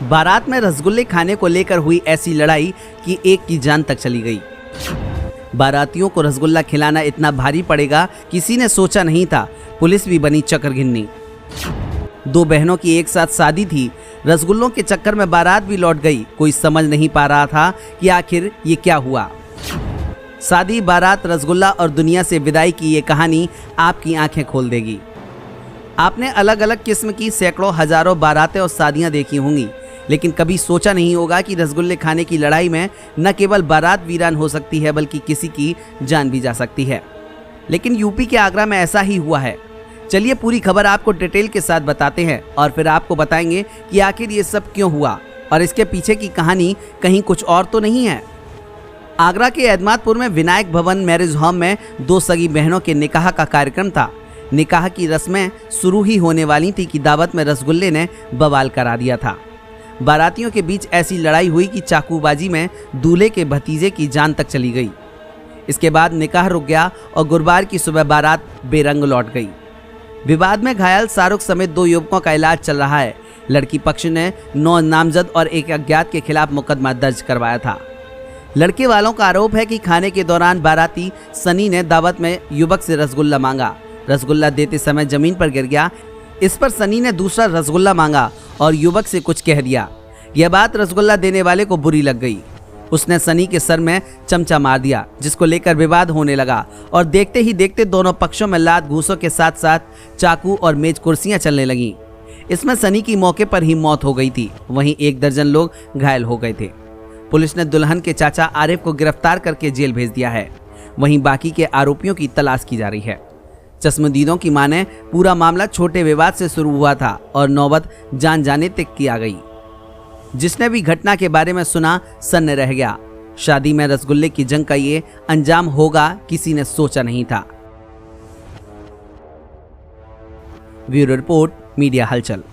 बारात में रसगुल्ले खाने को लेकर हुई ऐसी लड़ाई कि एक की जान तक चली गई। बारातियों को रसगुल्ला खिलाना इतना भारी पड़ेगा किसी ने सोचा नहीं था। पुलिस भी बनी चक्करघिन्नी। दो बहनों की एक साथ शादी थी, रसगुल्लों के चक्कर में बारात भी लौट गई। कोई समझ नहीं पा रहा था कि आखिर ये क्या हुआ। शादी, बारात, रसगुल्ला और दुनिया से विदाई की ये कहानी आपकी आंखें खोल देगी। आपने अलग अलग किस्म की सैकड़ों हजारों बारातें और शादियां देखी होंगी, लेकिन कभी सोचा नहीं होगा कि रसगुल्ले खाने की लड़ाई में न केवल बारात वीरान हो सकती है बल्कि किसी की जान भी जा सकती है। लेकिन यूपी के आगरा में ऐसा ही हुआ है। चलिए पूरी खबर आपको डिटेल के साथ बताते हैं और फिर आपको बताएंगे कि आखिर ये सब क्यों हुआ और इसके पीछे की कहानी कहीं कुछ और तो नहीं है। आगरा के एदमातपुर में विनायक भवन मैरिज होम में दो सगी बहनों के निकाह का कार्यक्रम था। निकाह की रस्में शुरू ही होने वाली थी कि दावत में रसगुल्ले ने बवाल करा दिया था। बारातियों के बीच ऐसी लड़ाई हुई कि चाकूबाजी में दूल्हे के भतीजे की जान तक चली गई। इसके बाद निकाह रुक गया और गुरुवार की सुबह बारात बेरंग लौट गई। विवाद में घायल शाहरुख समेत दो युवकों का इलाज चल रहा है। लड़की पक्ष ने 9 नामजद और एक अज्ञात के खिलाफ मुकदमा दर्ज करवाया था। लड़के वालों का आरोप है कि खाने के दौरान बाराती सनी ने दावत में युवक से रसगुल्ला मांगा। रसगुल्ला देते समय जमीन पर गिर गया। इस पर सनी ने दूसरा रसगुल्ला मांगा और युवक से कुछ कह दिया। यह बात रसगुल्ला देने वाले को बुरी लग गई। उसने सनी के सर में चमचा मार दिया, जिसको लेकर विवाद होने लगा और देखते ही देखते दोनों पक्षों में लात घूंसों के साथ साथ चाकू और मेज कुर्सियां चलने लगीं। इसमें सनी की मौके पर ही मौत हो गई थी। वहीं 1 दर्जन लोग घायल हो गए थे। पुलिस ने दुल्हन के चाचा आरिफ को गिरफ्तार करके जेल भेज दिया है। वहीं बाकी के आरोपियों की तलाश की जा रही है। चश्मदीदों की माने पूरा मामला छोटे विवाद से शुरू हुआ था और नौबत जान जाने तक की आ गई। जिसने भी घटना के बारे में सुना सन्न रह गया। शादी में रसगुल्ले की जंग का ये अंजाम होगा किसी ने सोचा नहीं था। ब्यूरो रिपोर्ट, मीडिया हलचल।